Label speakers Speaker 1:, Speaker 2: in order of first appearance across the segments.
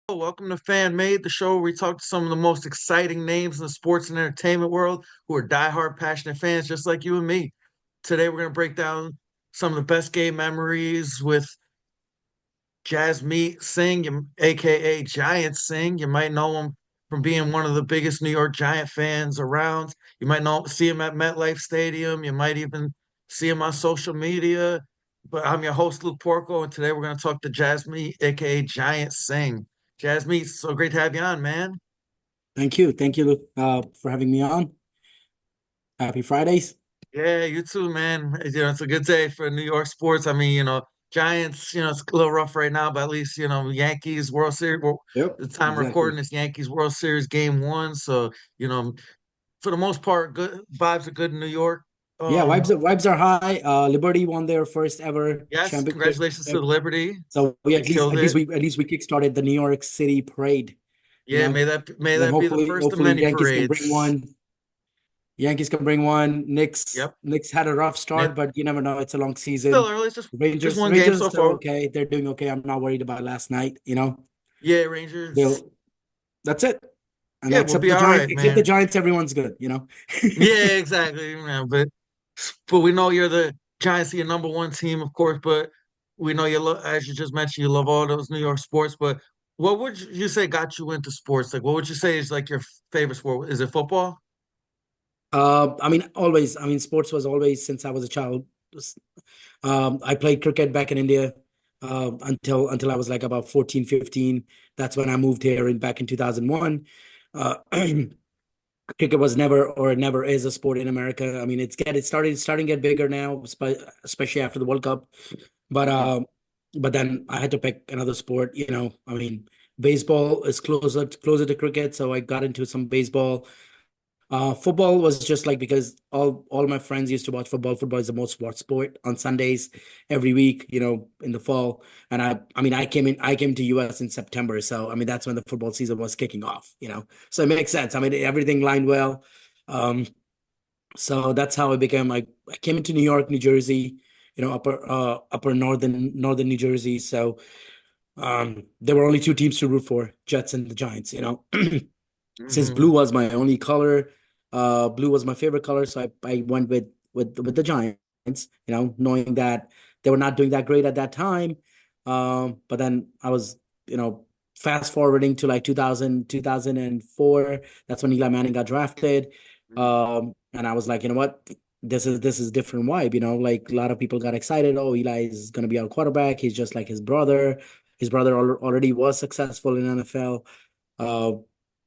Speaker 1: Welcome to Fan Made, the show where we talk to some of the most exciting names in the sports and entertainment world who are diehard, passionate fans just like you and me. Today, we're going to break down some of the best game memories with Jasmeet Singh, aka Giant Singh. You might know him from being one of the biggest New York Giant fans around. You might see him at MetLife Stadium. You might even see him on social media. But I'm your host, Luke Porco, and today we're going to talk to Jasmeet, aka Giant Singh. Jasmeet, so great to have you on, man.
Speaker 2: Thank you. Thank you, Luke, for having me on. Happy Fridays.
Speaker 1: Yeah, you too, man. It's a good day for New York sports. Giants, it's a little rough right now, but at least, Yankees World Series. Well,
Speaker 2: Yep,
Speaker 1: the time recording
Speaker 2: exactly.
Speaker 1: is Yankees World Series game one. So, you know, for the most part, good vibes are good in New York.
Speaker 2: Yeah,
Speaker 1: Um,
Speaker 2: vibes are high. Liberty won their first ever
Speaker 1: yes,
Speaker 2: championship.
Speaker 1: congratulations to the Liberty.
Speaker 2: So we
Speaker 1: They killed it.
Speaker 2: at least we kickstarted the New York City parade, you
Speaker 1: Yeah,
Speaker 2: know.
Speaker 1: may
Speaker 2: And then
Speaker 1: that be the first of
Speaker 2: hopefully
Speaker 1: many
Speaker 2: Yankees can bring
Speaker 1: parades.
Speaker 2: one. Yankees can bring one.
Speaker 1: Yep.
Speaker 2: Knicks had a rough
Speaker 1: Nick,
Speaker 2: start, but you never know. It's a long
Speaker 1: still
Speaker 2: season.
Speaker 1: early. It's just one game
Speaker 2: Rangers are
Speaker 1: so
Speaker 2: still
Speaker 1: far.
Speaker 2: okay. They're doing okay. I'm not worried about last night, you know.
Speaker 1: Yeah, Rangers.
Speaker 2: They'll That's it. And
Speaker 1: Yeah, we'll be all right,
Speaker 2: Except the
Speaker 1: man.
Speaker 2: Giants, everyone's good, you know.
Speaker 1: Yeah, exactly, man. But we know you're the Giants are your number one team, of course. But we know you love, as you just mentioned, you love all those New York sports. But what would you say got you into sports? Like, what would you say is like your favorite sport? Is it football?
Speaker 2: I mean, always. I mean, sports was always since I was a child. I played cricket back in India until I was like about 14, 15. That's when I moved here back in 2001. Uh, cricket was never or never is a sport in America. I mean, it's starting to get bigger now, especially after the World Cup. But
Speaker 1: Mhm.
Speaker 2: but then I had to pick another sport. You know, I mean, baseball is closer to cricket, so I got into some baseball. Football was just like because all my friends used to watch football. Football is the most watched sport on Sundays every week, you know, in the fall. And I mean, I came to US in September, so I mean that's when the football season was kicking off, you know. So it makes sense. I mean, everything lined well. Um, so that's how I became like I came into New York, New Jersey, you know, upper northern New Jersey. So there were only two teams to root for, Jets and the Giants, you know. Since blue
Speaker 1: Mhm.
Speaker 2: was my only color, blue was my favorite color, so I went with the Giants, you know, knowing that they were not doing that great at that time. But then I was, you know, fast forwarding to like 2004. That's when Eli Manning got drafted. And I was like, you know what? This is different vibe, you know, like a lot of people got excited. Oh, Eli is gonna be our quarterback. He's just like his brother. His brother already was successful in NFL. Uh,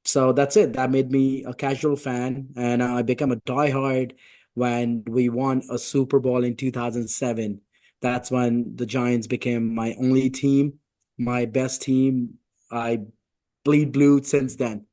Speaker 2: so that's it. That made me a casual fan, and I became a diehard when we won a Super Bowl in 2007. That's when the Giants became my only team, my best team. I bleed blue since then.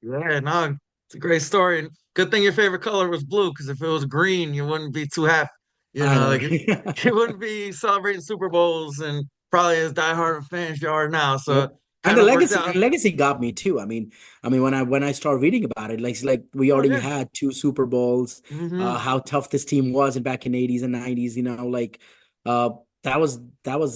Speaker 1: Yeah, no, it's a great story. And good thing your favorite color was blue, because if it was green, you wouldn't be too happy.
Speaker 2: I know.
Speaker 1: Like you wouldn't be celebrating Super Bowls and probably as diehard of fans you are now. So
Speaker 2: Yep.
Speaker 1: kind of worked out.
Speaker 2: And legacy got me too. I mean when I started reading about it, like we
Speaker 1: Oh
Speaker 2: already
Speaker 1: yeah.
Speaker 2: had two Super Bowls,
Speaker 1: Hmm.
Speaker 2: how tough this team was back in 80s and 90s, you know, like uh that was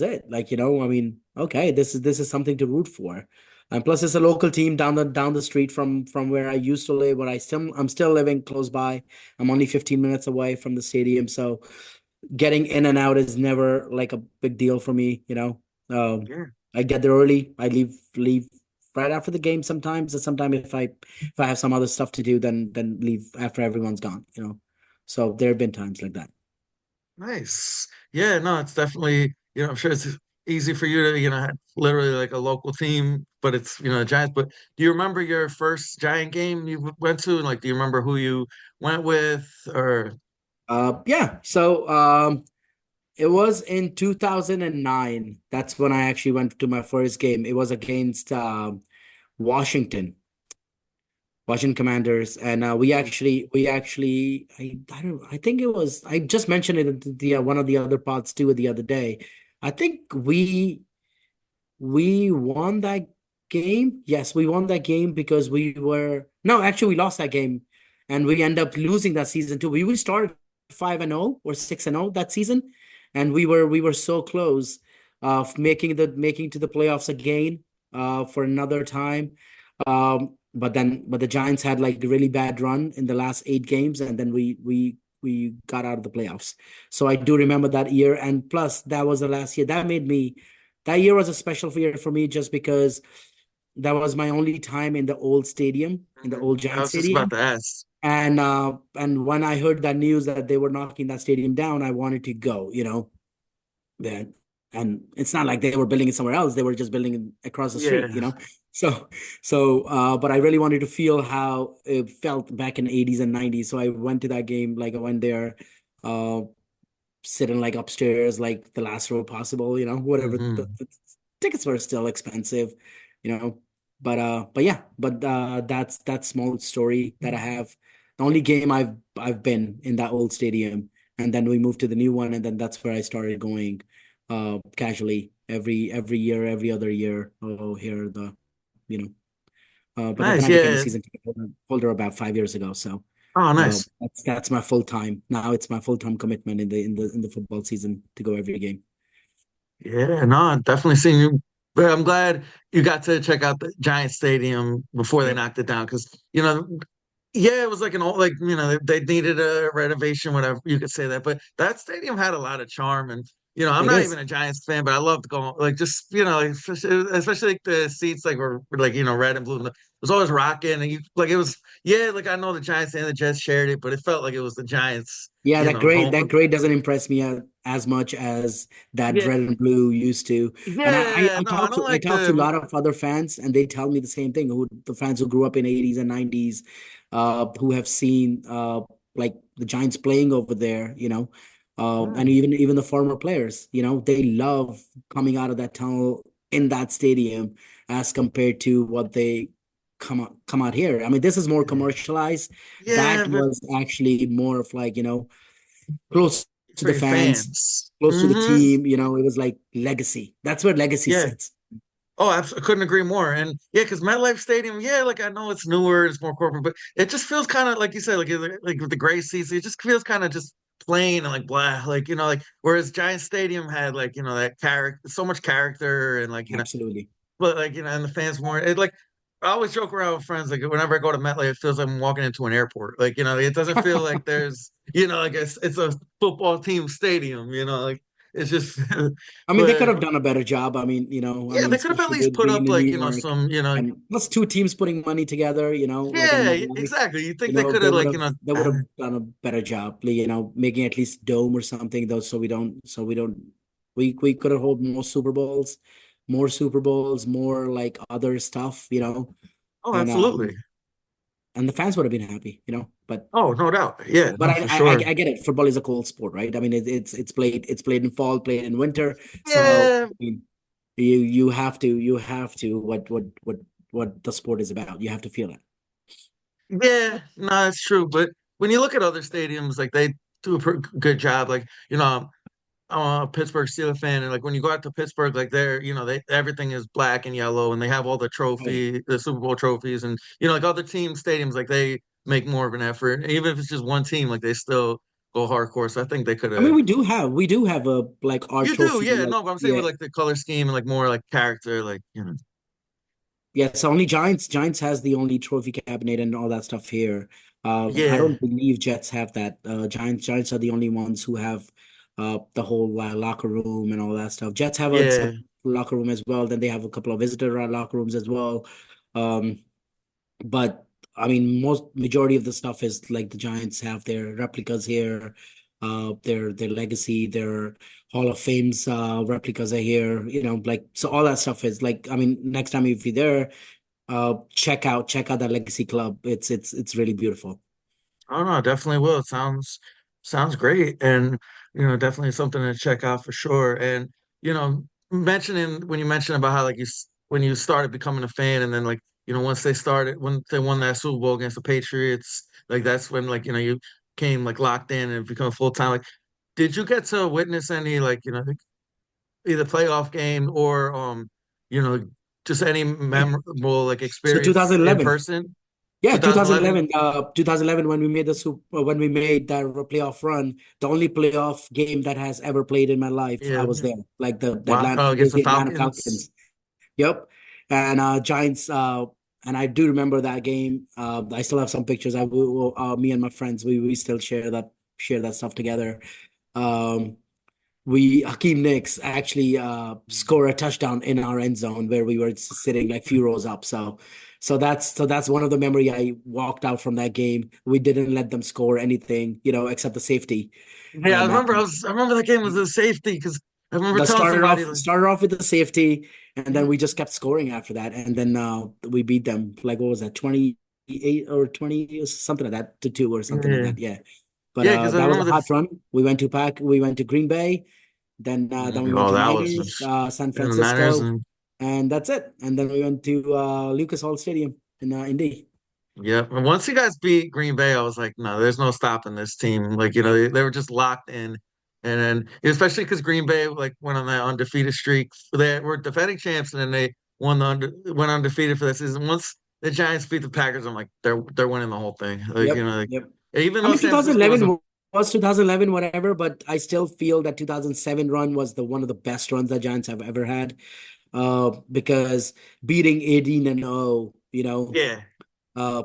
Speaker 2: it. Like, you know, I mean, okay, this is something to root for. And plus it's a local team down the street from where I used to live, but I'm still living close by. I'm only 15 minutes away from the stadium, so getting in and out is never like a big deal for me, you know.
Speaker 1: Yeah.
Speaker 2: I get there early. I leave right after the game sometimes, and sometimes if I have some other stuff to do, then leave after everyone's gone, you know. So there have been times like that.
Speaker 1: Nice. Yeah, no, it's definitely, I'm sure it's easy for you to, have literally like a local team, but it's, Giants. But do you remember your first Giant game you went to? Like, do you remember who you went with or
Speaker 2: Yeah. So it was in 2009. That's when I actually went to my first game. It was against Washington. Washington Commanders, and we actually I don't I think it was I just mentioned it in one of the other pods too the other day. I think we won that game. Yes, we won that game because we were no, actually we lost that game, and we end up losing that season too. We started 5-0 or 6-0 that season, and we were so close of making to the playoffs again. for another time. But the Giants had like a really bad run in the last 8 games, and then we got out of the playoffs. So I do remember that year, and plus that was the last year. That year was a special year for me just because that was my only time in the old stadium, in the
Speaker 1: Mhm.
Speaker 2: old
Speaker 1: I
Speaker 2: Giant
Speaker 1: was just about
Speaker 2: stadium.
Speaker 1: to ask.
Speaker 2: And when I heard that news that they were knocking that stadium down, I wanted to go, that and it's not like they were building it somewhere else, they were just building it across the street,
Speaker 1: Yeah.
Speaker 2: so but I really wanted to feel how it felt back in 80s and 90s, so I went to that game. Like I went there, uh sitting like upstairs, like the last row possible, whatever. The,
Speaker 1: Hmm.
Speaker 2: the tickets were still expensive, you know but yeah, that's small story that I have. The only game I've been in that old stadium, and then we moved to the new one, and then that's where I started going casually every year, every other year. Oh, here the you know but then
Speaker 1: Nice.
Speaker 2: I became a
Speaker 1: Yeah.
Speaker 2: season ticket holder about 5 years ago. So
Speaker 1: Oh, nice.
Speaker 2: that's my full time now. It's my full time commitment in the football season to go every game.
Speaker 1: Yeah, no, I've definitely seen you. But I'm glad you got to check out the Giant Stadium before they
Speaker 2: Yep,
Speaker 1: knocked it down. Because, yeah, it was like an old, like, they needed a renovation, whatever you could say that. But that stadium had a lot of charm. And, I'm
Speaker 2: it
Speaker 1: not even
Speaker 2: is.
Speaker 1: a Giants fan, but I loved going, like, just, like, especially like the seats, like, were like, red and blue. It was always rocking. And like, it was, yeah, like, I know the Giants and the Jets shared it, but it felt like it was the Giants,
Speaker 2: Yeah,
Speaker 1: home.
Speaker 2: that grade doesn't impress me as much as that
Speaker 1: Yeah,
Speaker 2: red and blue used to. And
Speaker 1: yeah, no, I don't
Speaker 2: I
Speaker 1: like
Speaker 2: talk to a
Speaker 1: the,
Speaker 2: lot of other fans, and they tell me the same thing. The fans who grew up in 80s and 90s, who have seen like the Giants playing over there, and
Speaker 1: mm,
Speaker 2: even the former players, they love coming out of that tunnel in that stadium as compared to what they come out here. I mean, this is more commercialized.
Speaker 1: yeah,
Speaker 2: That
Speaker 1: but
Speaker 2: was actually more of like, close to
Speaker 1: for
Speaker 2: the
Speaker 1: your
Speaker 2: fans,
Speaker 1: fans.
Speaker 2: close to the
Speaker 1: Hmm.
Speaker 2: team. It was like legacy. That's where legacy
Speaker 1: Yeah.
Speaker 2: sits.
Speaker 1: Oh, I couldn't agree more. And yeah, because MetLife Stadium, yeah, like I know it's newer, it's more corporate, but it just feels kind of like you said, like with the gray seats, it just feels kind of just plain and like blah, like whereas Giant Stadium had like that character, so much character, and like
Speaker 2: Absolutely.
Speaker 1: but like and the fans more. It like I always joke around with friends like whenever I go to MetLife, it feels like I'm walking into an airport. Like it doesn't feel like there's like it's a football team stadium. Like it's just,
Speaker 2: I mean, they could
Speaker 1: but.
Speaker 2: have done a better job. I mean,
Speaker 1: Yeah, they could have at
Speaker 2: especially
Speaker 1: least
Speaker 2: with
Speaker 1: put
Speaker 2: being
Speaker 1: up
Speaker 2: in New
Speaker 1: like,
Speaker 2: York,
Speaker 1: some,
Speaker 2: and plus two teams putting money together, like in
Speaker 1: yeah,
Speaker 2: MetLife,
Speaker 1: exactly. You think they could
Speaker 2: they
Speaker 1: have
Speaker 2: would
Speaker 1: like,
Speaker 2: have they would have done a better job, making at least dome or something though, we could have hold more Super Bowls, more like other stuff,
Speaker 1: oh,
Speaker 2: and
Speaker 1: absolutely.
Speaker 2: the fans would have been happy, but
Speaker 1: Oh, no doubt. Yeah,
Speaker 2: But
Speaker 1: no,
Speaker 2: I,
Speaker 1: for
Speaker 2: I
Speaker 1: sure.
Speaker 2: I get it. Football is a cold sport, right? I mean, it's played in fall, played in winter. So
Speaker 1: Yeah,
Speaker 2: I mean, you have to what the sport is about. You have to feel it.
Speaker 1: yeah, no, it's true. But when you look at other stadiums, like they do a good job. Like, I'm a Pittsburgh Steelers fan, and like when you go out to Pittsburgh, like they everything is black and yellow, and they have all
Speaker 2: Oh yeah.
Speaker 1: the Super Bowl trophies, and like other team stadiums, like they make more of an effort. Even if it's just one team, like they still go hardcore. So I think they could
Speaker 2: I mean,
Speaker 1: have.
Speaker 2: we do have a like our
Speaker 1: You do,
Speaker 2: trophy,
Speaker 1: yeah.
Speaker 2: like
Speaker 1: No, but I'm saying with
Speaker 2: yeah.
Speaker 1: like the color scheme and like more like character, like
Speaker 2: Yes, only Giants has the only trophy cabinet and all that stuff here. I
Speaker 1: yeah,
Speaker 2: don't believe Jets have that. Giants are the only ones who have the whole locker room and all that stuff. Jets have a
Speaker 1: yeah,
Speaker 2: separate locker room as well. Then they have a couple of visitor locker rooms as well. Um, but I mean, most majority of the stuff is like the Giants have their replicas here, their legacy, their Hall of Fame's replicas are here. Like so all that stuff is like. I mean, next time if you're there, check out that Legacy Club. It's really beautiful.
Speaker 1: oh no, definitely will. It sounds great, and definitely something to check out for sure. And mentioning when you mentioned about how like when you started becoming a fan, and then like once they won that Super Bowl against the Patriots, like that's when like you came like locked in and become full time. Like, did you get to witness any like either playoff game or you know just any
Speaker 2: Yeah.
Speaker 1: memorable like
Speaker 2: So
Speaker 1: experience in
Speaker 2: 2011.
Speaker 1: person?
Speaker 2: Yeah,
Speaker 1: 2011.
Speaker 2: 2011 when we made when we made that playoff run, the only playoff game that has ever played in my life, I
Speaker 1: Yeah.
Speaker 2: was there. Like the
Speaker 1: Wow.
Speaker 2: Atlanta
Speaker 1: Oh, against
Speaker 2: against
Speaker 1: the
Speaker 2: the Atlanta
Speaker 1: Falcons.
Speaker 2: Falcons. Yep. And Giants, and I do remember that game. I still have some pictures. Me and my friends, we still share that stuff together. Um, we Hakeem Nicks actually score a touchdown in our end zone where we were sitting like few rows up. So that's one of the memory I walked out from that game. We didn't let them score anything, except the safety.
Speaker 1: Yeah, I
Speaker 2: And
Speaker 1: remember. I remember that game was a safety because I remember
Speaker 2: the
Speaker 1: telling
Speaker 2: started
Speaker 1: somebody
Speaker 2: off
Speaker 1: like,
Speaker 2: started off with the safety, and then
Speaker 1: yeah,
Speaker 2: we just kept scoring after that, and then we beat them like what was that, 28 or 20 or something like that to 2 or something like
Speaker 1: yeah,
Speaker 2: that. Yeah. But
Speaker 1: yeah, because I
Speaker 2: that was
Speaker 1: remember
Speaker 2: a
Speaker 1: the.
Speaker 2: hot run. We went to Green Bay, then we went
Speaker 1: Oh,
Speaker 2: to
Speaker 1: that
Speaker 2: Niners,
Speaker 1: was
Speaker 2: San
Speaker 1: in the Niners,
Speaker 2: Francisco,
Speaker 1: and
Speaker 2: and that's it. And then we went to Lucas Oil Stadium in Indy.
Speaker 1: yeah. And once you guys beat Green Bay, I was like, no, there's no stopping this team. Like,
Speaker 2: Yep.
Speaker 1: they were just locked in. And then, especially because Green Bay like went on that undefeated streak. They were defending champs, and then they went undefeated for that season. Once the Giants beat the Packers, I'm like, they're winning the whole thing. Like,
Speaker 2: Yep. Yep.
Speaker 1: even
Speaker 2: I
Speaker 1: though
Speaker 2: mean,
Speaker 1: San Francisco
Speaker 2: 2011 was 2011, whatever, but I still feel that 2007 run was the one of the best runs that Giants have ever had. Because beating 18 and 0,
Speaker 1: yeah,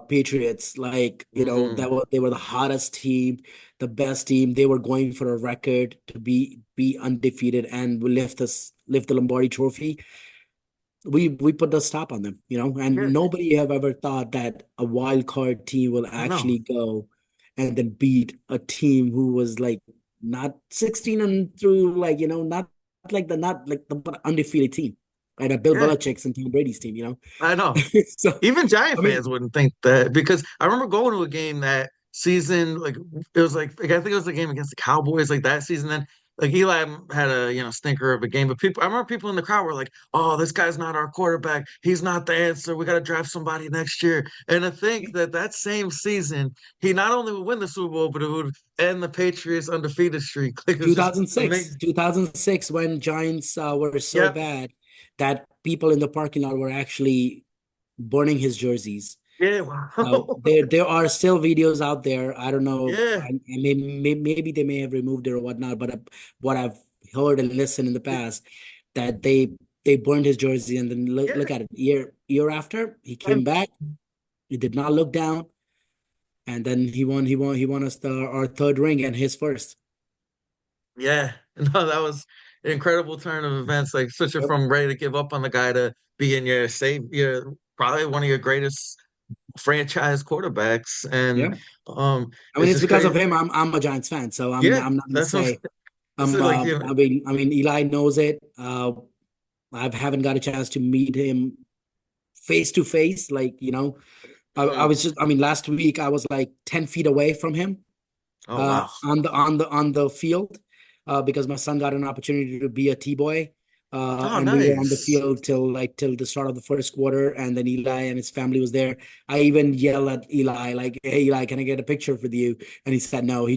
Speaker 2: Patriots, like,
Speaker 1: hmm
Speaker 2: they were the hottest team, the best team. They were going for a record to be undefeated and lift the Lombardi trophy. We put the stop on them,
Speaker 1: yeah,
Speaker 2: and nobody have ever thought that a wild card team will
Speaker 1: no,
Speaker 2: actually go and then beat a team who was like not 16 and through, like, not like the undefeated team, right? A Bill
Speaker 1: yeah,
Speaker 2: Belichick's and Tom Brady's team,
Speaker 1: I know.
Speaker 2: So
Speaker 1: Even
Speaker 2: I
Speaker 1: Giant
Speaker 2: mean,
Speaker 1: fans wouldn't think that because I remember going to a game that season, like it was like I think it was the game against the Cowboys, like that season. Then like Eli had a stinker of a game, but I remember people in the crowd were like, "Oh, this guy's not our quarterback. He's not the answer. We got to draft somebody next year." And to think that that same season he not only would win the Super Bowl, but it would end the Patriots undefeated streak. Like it was just
Speaker 2: 2006,
Speaker 1: amazing.
Speaker 2: 2006, when Giants were so
Speaker 1: Yep.
Speaker 2: bad that people in the parking lot were actually burning his jerseys.
Speaker 1: Yeah.
Speaker 2: Now,
Speaker 1: Wow.
Speaker 2: there are still videos out there. I don't know.
Speaker 1: Yeah.
Speaker 2: Maybe they may have removed it or whatnot. But what I've heard and listened in the past, that they burned his jersey, and then look
Speaker 1: Yeah.
Speaker 2: at it. Year after, he came back. He did not look down, and then he won us our third ring and his first.
Speaker 1: Yeah, no, that was an incredible turn of events. Like switching
Speaker 2: Yep.
Speaker 1: from ready to give up on the guy to being your probably one of your greatest franchise quarterbacks, and
Speaker 2: Yeah. I mean,
Speaker 1: it's
Speaker 2: it's
Speaker 1: just
Speaker 2: because of
Speaker 1: crazy.
Speaker 2: him. I'm a Giants fan, so I mean,
Speaker 1: Yeah,
Speaker 2: I'm not gonna
Speaker 1: that's what
Speaker 2: say
Speaker 1: this is like.
Speaker 2: Eli knows it. I haven't got a chance to meet him face to face. Like, I
Speaker 1: Mhm.
Speaker 2: was I mean, last week I was like 10 feet away from him,
Speaker 1: Oh wow.
Speaker 2: on the field, because my son got an opportunity to be a T-boy.
Speaker 1: Oh
Speaker 2: And we were on the
Speaker 1: nice.
Speaker 2: field till the start of the first quarter, and then Eli and his family was there. I even yelled at Eli, like, "Hey, Eli, can I get a picture with you?" And he said no.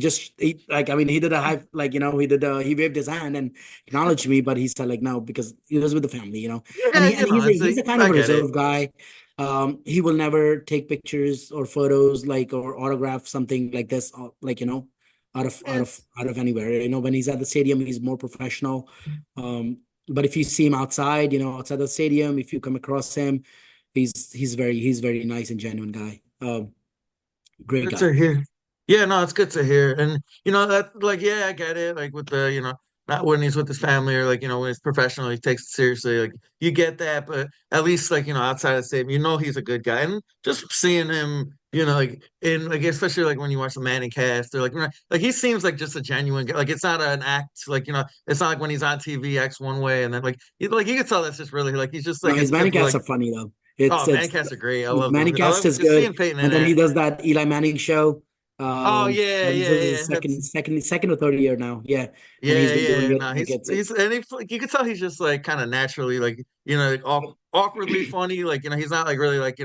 Speaker 2: Like, I mean, he did a high, like, he waved his hand and acknowledged me, but he said like no, because he was with the family, And
Speaker 1: Yeah,
Speaker 2: he and
Speaker 1: it's
Speaker 2: he's a kind of
Speaker 1: I
Speaker 2: a
Speaker 1: get it.
Speaker 2: reserved guy. He will never take pictures or photos, like, or autograph something like this, like,
Speaker 1: Yeah,
Speaker 2: out of anywhere. When he's at the stadium, he's more professional. But if you see him outside, outside the stadium, if you come across him, he's very nice and genuine guy. Great
Speaker 1: good
Speaker 2: guy.
Speaker 1: to hear. Yeah, no, it's good to hear. And that like yeah, I get it. Like with the, not when he's with his family or like, when he's professional, he takes it seriously. Like you get that, but at least like, outside of the stadium, he's a good guy. And just seeing him, like in like especially like when you watch the Manning cast or like like he seems like just a genuine guy. Like it's not an act, like, it's not like when he's on TV acts one way and then like you can tell that's just really like he's just
Speaker 2: No,
Speaker 1: like a
Speaker 2: his Manning
Speaker 1: typical
Speaker 2: casts
Speaker 1: like
Speaker 2: are funny though.
Speaker 1: oh
Speaker 2: It's
Speaker 1: Manning casts are great. I
Speaker 2: his
Speaker 1: love them.
Speaker 2: Manning
Speaker 1: I
Speaker 2: cast
Speaker 1: love
Speaker 2: is
Speaker 1: just seeing
Speaker 2: good,
Speaker 1: Peyton in
Speaker 2: and then he
Speaker 1: that.
Speaker 2: does that Eli Manning show.
Speaker 1: Oh yeah,
Speaker 2: This
Speaker 1: yeah,
Speaker 2: is his
Speaker 1: yeah. That's
Speaker 2: second or third year now. Yeah, and he's
Speaker 1: yeah,
Speaker 2: been doing
Speaker 1: yeah.
Speaker 2: it
Speaker 1: No,
Speaker 2: like
Speaker 1: he's
Speaker 2: it's
Speaker 1: and he, like, you can tell he's just like kind of naturally like like awkwardly funny. Like he's not like really like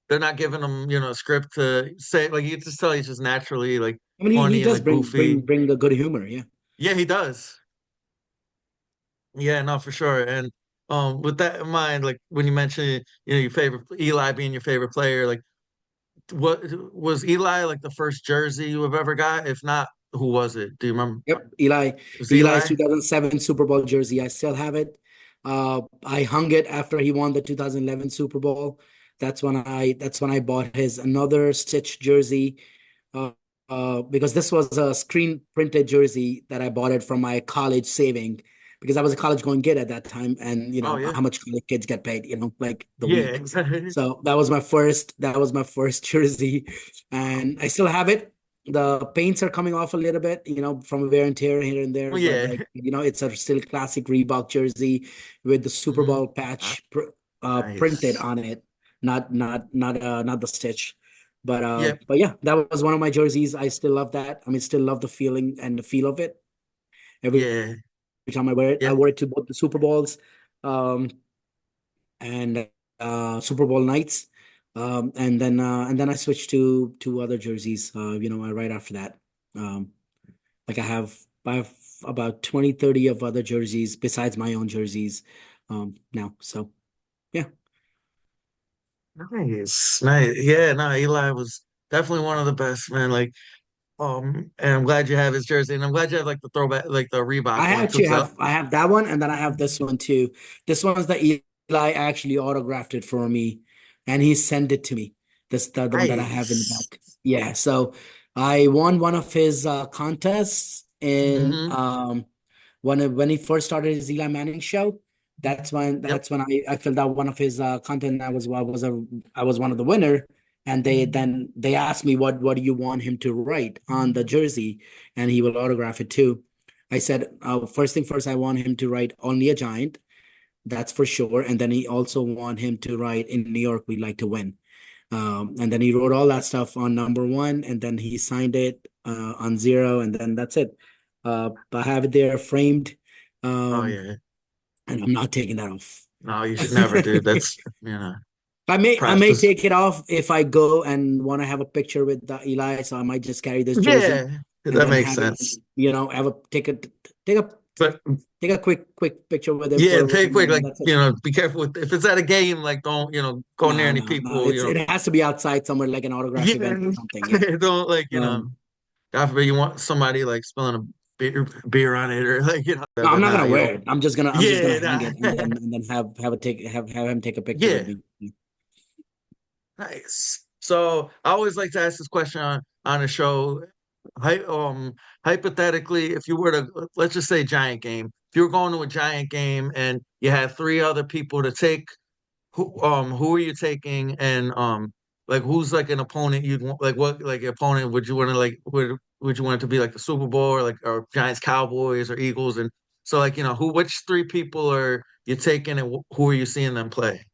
Speaker 1: they're not giving him a script to say. Like you can just tell he's just naturally like
Speaker 2: I mean, he
Speaker 1: funny and
Speaker 2: does
Speaker 1: like
Speaker 2: bring
Speaker 1: goofy.
Speaker 2: bring the good humor. Yeah.
Speaker 1: Yeah, he does. Yeah, no, for sure. And with that in mind, like when you mentioned your favorite Eli being your favorite player, like what was Eli like the first jersey you have ever got? If not, who was it? Do you remember?
Speaker 2: Yep.
Speaker 1: Was
Speaker 2: Eli's
Speaker 1: Eli?
Speaker 2: 2007 Super Bowl jersey. I still have it. I hung it after he won the 2011 Super Bowl. That's when I bought his another Stitch jersey. Uh, because this was a screen printed jersey that I bought it from my college saving because I was a college going kid at that time, and
Speaker 1: Oh yeah.
Speaker 2: how much college kids get paid, like the
Speaker 1: Yeah,
Speaker 2: week.
Speaker 1: exactly.
Speaker 2: So that was my first jersey, and I still have it. The paints are coming off a little bit, from wear and tear here and there,
Speaker 1: Well,
Speaker 2: but
Speaker 1: yeah.
Speaker 2: like, it's a still classic Reebok jersey with the Super
Speaker 1: Hmm.
Speaker 2: Bowl patch printed
Speaker 1: Nice.
Speaker 2: on it, not the stitch.
Speaker 1: Yep.
Speaker 2: But yeah, that was one of my jerseys. I still love that. I mean, still love the feeling and the feel of it. Every
Speaker 1: Yeah.
Speaker 2: time I wear it, I
Speaker 1: Yep.
Speaker 2: wore it to both the Super Bowls, um, and Super Bowl nights. And then I switched to other jerseys, right after that. Um, like I have about 20, 30 of other jerseys besides my own jerseys now. So yeah.
Speaker 1: Nice. Nice. Yeah, no, Eli was definitely one of the best, man. Like, and I'm glad you have his jersey, and I'm glad you have like the throwback, like the Reebok
Speaker 2: I
Speaker 1: one too.
Speaker 2: actually have that one, and then I have this one too. This one's the Eli actually autographed it for me, and he sent it to me. This the one that I have in the
Speaker 1: Nice.
Speaker 2: back. Yeah, so I won one of his contests in
Speaker 1: Hmm.
Speaker 2: when he first started his Eli Manning show. That's when
Speaker 1: Yep.
Speaker 2: I filled out one of his content. I was one of the winner, and they asked me what do you want him to write on the jersey, and he will autograph it too. I said, first thing first, I want him to write only a Giant. That's for sure. And then he also want him to write in New York, we like to win. And then he wrote all that stuff on number one, and then he signed it on zero, and then that's it. I have it there framed,
Speaker 1: Oh
Speaker 2: um,
Speaker 1: yeah.
Speaker 2: and I'm not taking that off.
Speaker 1: No, you should never, dude. That's
Speaker 2: I may
Speaker 1: precious.
Speaker 2: take it off if I go and want to have a picture with Eli. So I might just carry this jersey
Speaker 1: Yeah,
Speaker 2: and
Speaker 1: that
Speaker 2: then
Speaker 1: makes
Speaker 2: have it,
Speaker 1: sense.
Speaker 2: have a take a
Speaker 1: But
Speaker 2: take a quick picture with him
Speaker 1: yeah,
Speaker 2: for
Speaker 1: take quick, like
Speaker 2: that's it.
Speaker 1: be careful with if it's at a game, like don't go near
Speaker 2: No,
Speaker 1: any
Speaker 2: no, no.
Speaker 1: people.
Speaker 2: It has to be outside somewhere like an autograph
Speaker 1: Yeah,
Speaker 2: event or something. Yeah.
Speaker 1: don't like
Speaker 2: Um,
Speaker 1: God forbid you want somebody like spilling a beer on it or like
Speaker 2: no, I'm
Speaker 1: but
Speaker 2: not
Speaker 1: nah,
Speaker 2: gonna
Speaker 1: you
Speaker 2: wear
Speaker 1: don't.
Speaker 2: it. I'm just gonna
Speaker 1: Yeah,
Speaker 2: hang it and
Speaker 1: nah.
Speaker 2: then have him take a picture with
Speaker 1: Yeah,
Speaker 2: me.
Speaker 1: nice. So I always like to ask this question on a show. Hy Hypothetically, if you were to let's just say giant game, if you were going to a giant game and you had three other people to take, who are you taking and like who's like an opponent you'd want like what like opponent would you want to like would you want it to be like the Super Bowl or like or Giants Cowboys or Eagles and so like who which three people are you taking and who are you seeing them play?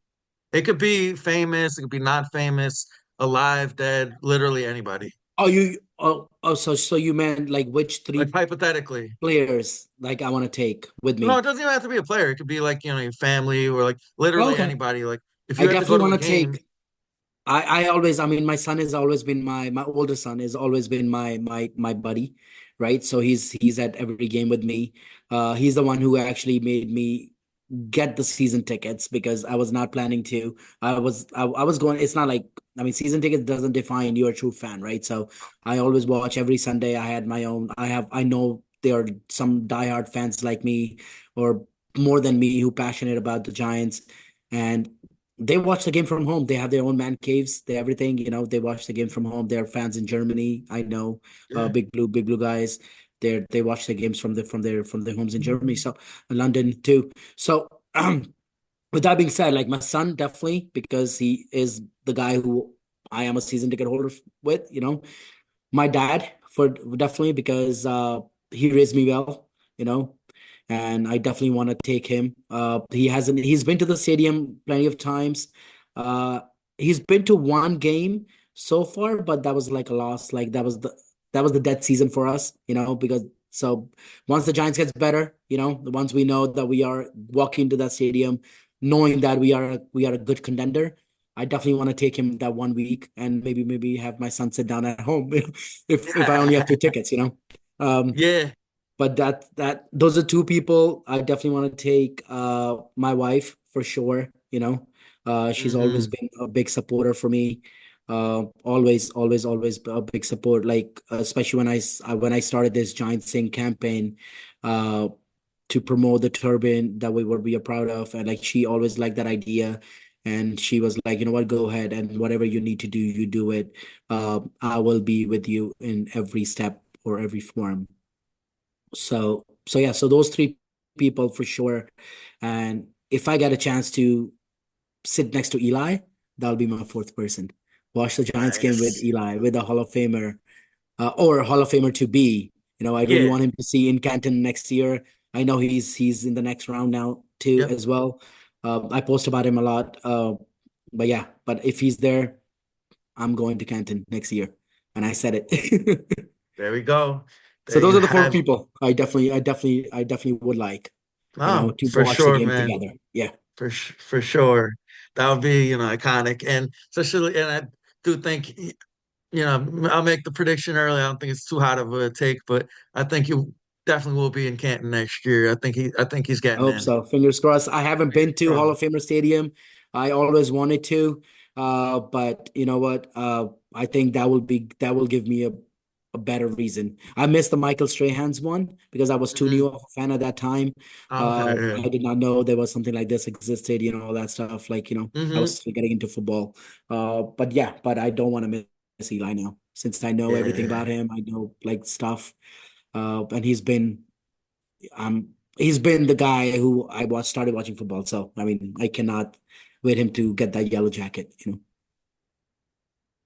Speaker 1: It could be famous, it could be not famous, alive, dead, literally anybody.
Speaker 2: So you meant like which
Speaker 1: Like
Speaker 2: three
Speaker 1: hypothetically.
Speaker 2: players like I want to take with
Speaker 1: No, it
Speaker 2: me?
Speaker 1: doesn't even have to be a player. It could be like, your family or like
Speaker 2: Oh,
Speaker 1: literally
Speaker 2: okay.
Speaker 1: anybody. Like if
Speaker 2: I
Speaker 1: you had to go
Speaker 2: definitely
Speaker 1: to a
Speaker 2: want to
Speaker 1: game,
Speaker 2: take. I mean, my son has always been my older son has always been my buddy, right? So he's at every game with me. He's the one who actually made me get the season tickets because I was not planning to. I was going. It's not like, I mean, season tickets doesn't define you're a true fan, right? So I always watch every Sunday. I had my own. I know there are some diehard fans like me or more than me who passionate about the Giants, and they watch the game from home. They have their own man caves, they everything. They watch the game from home. They're fans in Germany. I know,
Speaker 1: yeah.
Speaker 2: big blue guys. They watch the games from their homes in Germany. So London too. So with that being said, like my son definitely because he is the guy who I am a season ticket holder with. My dad for definitely because he raised me well. You know, and I definitely want to take him. He's been to the stadium plenty of times. Uh, he's been to one game so far, but that was like a loss. Like that was the dead season for us. Because so once the Giants gets better, once we know that we are walking into that stadium, knowing that we are a good contender. I definitely want to take him that one week and maybe have my son sit down at home if I only have two tickets. Um,
Speaker 1: Yeah.
Speaker 2: but that those are two people I definitely want to take. My wife for sure. She's always
Speaker 1: Hmm.
Speaker 2: been a big supporter for me. Always a big support. Like especially when I started this Giant Sing campaign. Uh, to promote the turban that we what we are proud of. And like she always liked that idea. And she was like, you know what, go ahead and whatever you need to do, you do it. I will be with you in every step or every form. So yeah, so those three people for sure. And if I get a chance to sit next to Eli, that'll be my fourth person. Watch the Giants game with
Speaker 1: Nice.
Speaker 2: Eli, with a Hall of Famer, or a Hall of Famer to be. I really
Speaker 1: Yeah.
Speaker 2: want him to see in Canton next year. I know he's in the next round now too
Speaker 1: Yep.
Speaker 2: as well. I post about him a lot. But yeah, but if he's there, I'm going to Canton next year, and I said it.
Speaker 1: There we go.
Speaker 2: So
Speaker 1: There
Speaker 2: those
Speaker 1: you
Speaker 2: are the four
Speaker 1: have.
Speaker 2: people I definitely would like,
Speaker 1: Oh,
Speaker 2: to
Speaker 1: for
Speaker 2: watch the
Speaker 1: sure,
Speaker 2: game
Speaker 1: man.
Speaker 2: together. Yeah.
Speaker 1: For sure. That would be, iconic. And especially, and I do think, I'll make the prediction early. I don't think it's too hot of a take, but I think you definitely will be in Canton next year. I think he's
Speaker 2: I
Speaker 1: getting
Speaker 2: hope
Speaker 1: in.
Speaker 2: so. Fingers crossed. I haven't been to Hall of
Speaker 1: Crossed.
Speaker 2: Famer Stadium. I always wanted to. But you know what? I think that will give me a better reason. I missed the Michael Strahan's one because I was too
Speaker 1: Hmm.
Speaker 2: new of a fan at that time.
Speaker 1: Okay. Yeah.
Speaker 2: I did not know there was something like this existed, all that stuff. Like, I was
Speaker 1: Hmm.
Speaker 2: still getting into football. But yeah, but I don't want to miss Eli now since I know everything
Speaker 1: Yeah.
Speaker 2: about him. I know like stuff. And he's been the guy who started watching football. So I mean, I cannot wait him to get that yellow jacket.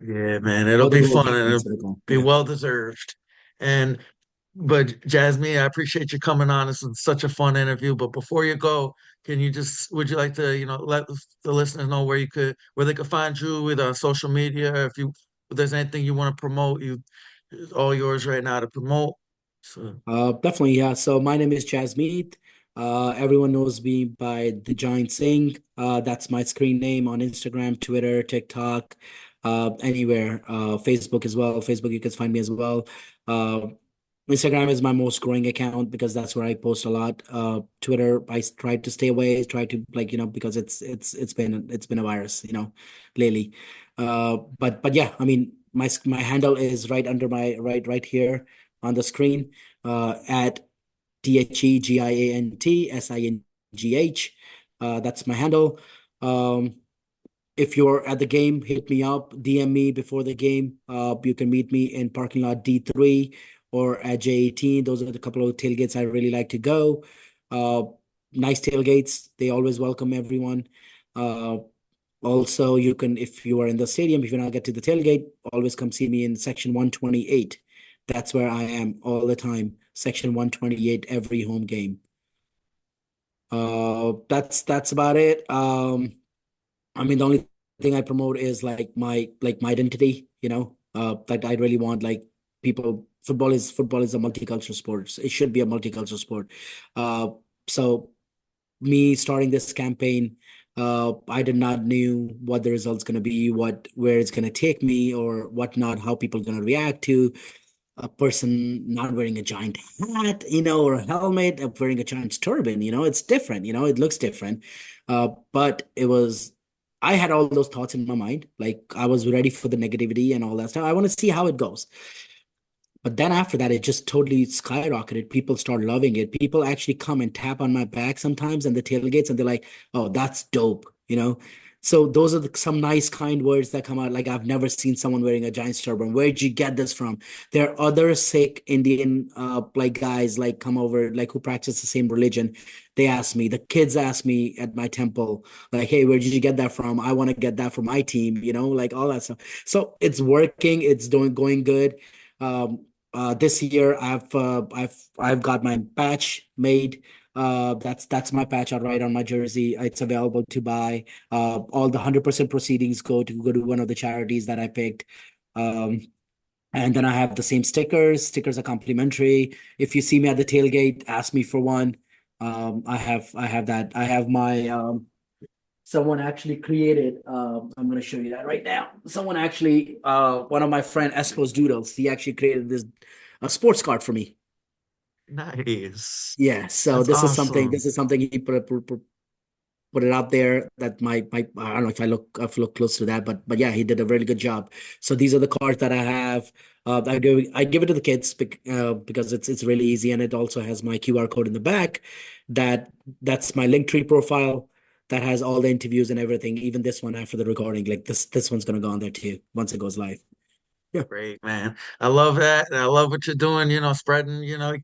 Speaker 1: Yeah, man. It'll
Speaker 2: Or the
Speaker 1: be
Speaker 2: gold
Speaker 1: fun and
Speaker 2: jacket
Speaker 1: it'll
Speaker 2: instead of gold.
Speaker 1: be
Speaker 2: Yeah.
Speaker 1: well deserved. And but Jasmine, I appreciate you coming on. This was such a fun interview. But before you go, would you like to, let the listeners know where they could find you, either on social media, if there's anything you want to promote, it's all yours right now to promote. So,
Speaker 2: Definitely, yeah. So my name is Jasmeet. Everyone knows me by the Giant Singh. That's my screen name on Instagram, Twitter, TikTok, anywhere. Facebook as well. Facebook, you can find me as well. Uh, Instagram is my most growing account because that's where I post a lot. Twitter, I try to stay away, try to like, because it's been a virus, lately. But yeah, I mean, my handle is right under my right here on the screen, at TheGiantsingh. That's my handle. Um, if you're at the game, hit me up, DM me before the game. You can meet me in parking lot D3 or at J18. Those are the couple of tailgates I really like to go. Uh, nice tailgates. They always welcome everyone. Uh, Also, you can, if you are in the stadium, if you not get to the tailgate, always come see me in section 128. That's where I am all the time. Section 128, every home game. That's about it. I mean, the only thing I promote is like my identity, that I really want like people. Football is a multicultural sport. It should be a multicultural sport. Uh, so me starting this campaign, I did not knew what the result's going to be, where it's going to take me, or whatnot, how people are going to react to a person not wearing a giant hat, or a helmet, wearing a giant turban. It's different. It looks different. But I had all those thoughts in my mind. Like I was ready for the negativity and all that stuff. I want to see how it goes. But then after that, it just totally skyrocketed. People start loving it. People actually come and tap on my back sometimes and the tailgates, and they're like, "Oh, that's dope." So those are some nice, kind words that come out. Like I've never seen someone wearing a giant turban. Where'd you get this from? There are other Sikh Indian, like guys, like come over, like who practice the same religion. They ask me. The kids ask me at my temple, like, "Hey, where did you get that from? I want to get that for my team." Like all that stuff. So it's working. It's going good. Um, this year I've got my patch made. That's my patch out right on my jersey. It's available to buy. All the 100% proceedings go to one of the charities that I picked. Um, and then I have the same stickers. Stickers are complimentary. If you see me at the tailgate, ask me for one. I have that. I have my someone actually created, I'm going to show you that right now. Someone actually, one of my friend Espo's Doodles, he actually created this a sports card for me.
Speaker 1: nice.
Speaker 2: Yeah, so
Speaker 1: That's
Speaker 2: this is something
Speaker 1: awesome.
Speaker 2: this is something he put. put it out there that my I don't know if I look close to that, but yeah, he did a really good job. So these are the cards that I have. I give it to the kids because it's really easy, and it also has my QR code in the back. That's my Linktree profile that has all the interviews and everything. Even this one after the recording, like this one's gonna go on there too once it goes live. Yeah,
Speaker 1: Great, man. I love that. And I love what you're doing, spreading,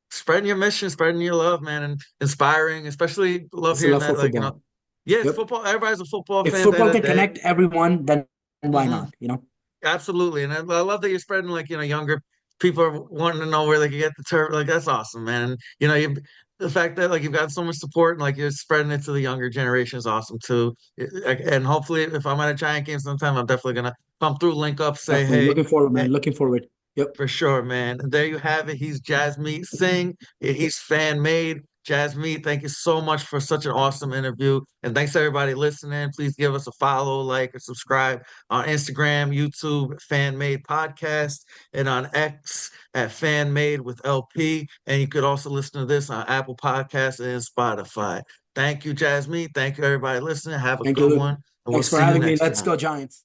Speaker 1: spreading your mission, spreading your love, man, and inspiring, especially love
Speaker 2: it's a
Speaker 1: hearing
Speaker 2: love for
Speaker 1: that, like,
Speaker 2: football.
Speaker 1: yeah, it's
Speaker 2: Yep.
Speaker 1: football. Everybody's a football
Speaker 2: If
Speaker 1: fan at the end
Speaker 2: football
Speaker 1: of
Speaker 2: can
Speaker 1: the day.
Speaker 2: connect everyone, then why
Speaker 1: Hmm.
Speaker 2: not? You know?
Speaker 1: Absolutely. And I love that you're spreading, like, younger people are wanting to know where they can get the turf. Like, that's awesome, man. And, the fact that, like, you've got so much support and, like, you're spreading it to the younger generation is awesome, too. And hopefully, if I'm at a Giant game sometime, I'm definitely going to come through, link up, say,
Speaker 2: Definitely.
Speaker 1: hey,
Speaker 2: Looking forward, man. Looking forward. Yep.
Speaker 1: for sure, man. And there you have it. He's Jasmeet Singh. He's fan made. Jasmeet, thank you so much for such an awesome interview. And thanks to everybody listening. Please give us a follow, like, or subscribe on Instagram, YouTube, Fan Made Podcast, and on X at Fan Made with LP. And you could also listen to this on Apple Podcasts and Spotify. Thank you, Jasmeet. Thank you, everybody listening. Have a
Speaker 2: Thank you,
Speaker 1: good
Speaker 2: Luke.
Speaker 1: one. And we'll
Speaker 2: Thanks for
Speaker 1: see you
Speaker 2: having me.
Speaker 1: next
Speaker 2: Let's
Speaker 1: time.
Speaker 2: go, Giants.